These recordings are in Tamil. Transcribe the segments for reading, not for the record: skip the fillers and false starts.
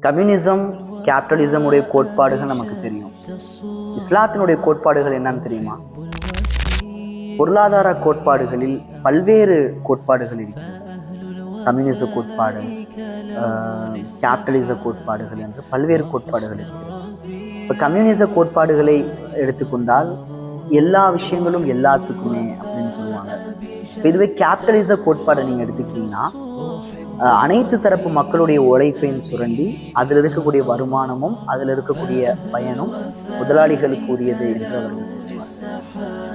கம்யூனிசம், கேபிட்டலிசம் உடைய கோட்பாடுகள் நமக்கு தெரியும். இஸ்லாத்தினுடைய கோட்பாடுகள் என்னன்னு தெரியுமா? பொருளாதார கோட்பாடுகளில் பல்வேறு கோட்பாடுகள் இருக்கிறது. கம்யூனிச கோட்பாடு, கேபிட்டலிச கோட்பாடுகள் என்று பல்வேறு கோட்பாடுகள் இருக்கிறது. இப்போ கம்யூனிச கோட்பாடுகளை எடுத்துக்கொண்டால் எல்லா விஷயங்களும் எல்லாத்துக்குமே அப்படின்னு சொல்லுவாங்க. இதுவே கேபிட்டலிச கோட்பாடை நீங்கள் எடுத்துக்கிட்டீங்கன்னா அனைத்து தரப்பு மக்களுடைய உழைப்பையும் சுரண்டி அதில் இருக்கக்கூடிய வருமானமும் அதில் இருக்கக்கூடிய பயனும் முதலாளிகளுக்கு உரியது என்று அவர்கள் பேசுவார்.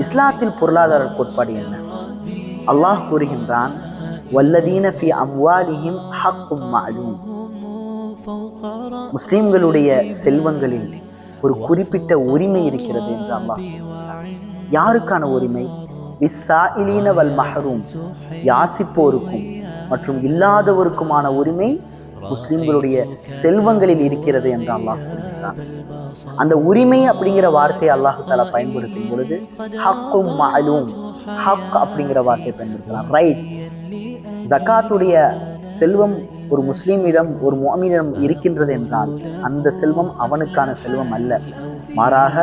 இஸ்லாத்தில் பொருளாதார கோட்பாடு என்ன? அல்லாஹ் கூறுகின்றான், வல்லதீன ஃபி அம்வாலிஹிம் ஹக்கும் மஅலூம். முஸ்லிம்களுடைய செல்வங்களில் ஒரு குறிப்பிட்ட உரிமை இருக்கிறது என்று அல்லாஹ். யாருக்கான உரிமை? விஸ்ஸாயிலீன வல் மஹரூம், யாசிப்போருக்கும் மற்றும் இல்லாதவருக்குமான உரிமை முஸ்லிம்களுடைய செல்வங்களில் இருக்கிறது என்று அல்லாஹ் கூறுகிறான். அந்த உரிமை அப்படிங்கிற வார்த்தையை அல்லாஹ் தஆலா பயன்படுத்தும் பொழுது ஹக்கும் மஅலூம், ஹக் அப்படிங்கிற வார்த்தையை பயன்படுத்தலாம். ரைட்ஸ். ஜகாத்துடைய செல்வம் ஒரு முஸ்லீமிடம், ஒரு முஅ்மினிடம் இருக்கின்றது என்றால் அந்த செல்வம் அவனுக்கான செல்வம் அல்ல, மாறாக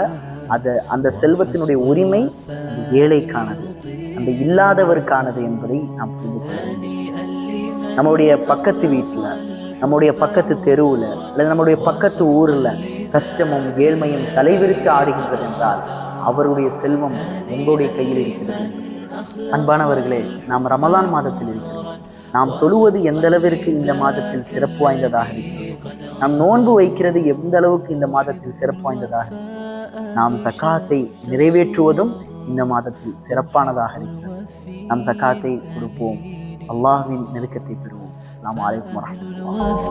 அந்த செல்வத்தினுடைய உரிமை ஏழைக்கானது, அந்த இல்லாதவருக்கானது என்பதை நாம் புரிந்து கொள்ள வேண்டும். நம்முடைய பக்கத்து வீட்டில், நம்முடைய பக்கத்து தெருவில் அல்லது நம்முடைய பக்கத்து ஊரில் கஷ்டமும் ஏழ்மையும் தலைவிரித்து ஆடுகின்றது என்றால் அவருடைய செல்வம் உங்களுடைய கையில் இருக்கிறது. அன்பானவர்களே, நாம் ரமலான் மாதத்தில் இருக்கிறோம். நாம் தொழுவது எந்த அளவிற்கு இந்த மாதத்தில் சிறப்பு வாய்ந்ததாக இருக்கிறது, நாம் நோன்பு வைக்கிறது எந்த அளவுக்கு இந்த மாதத்தில் சிறப்பு வாய்ந்ததாக இருக்கிறது, நாம் சகாத்தை நிறைவேற்றுவதும் இந்த மாதத்தில் சிறப்பானதாக இருக்கிறது. நாம் சகாத்தை கொடுப்போம், அல்லாஹ்வின் நெருக்கத்தை பெறுவோம். அஸ்ஸலாமு அலைக்கும் வரஹ்மத்துல்லாஹி.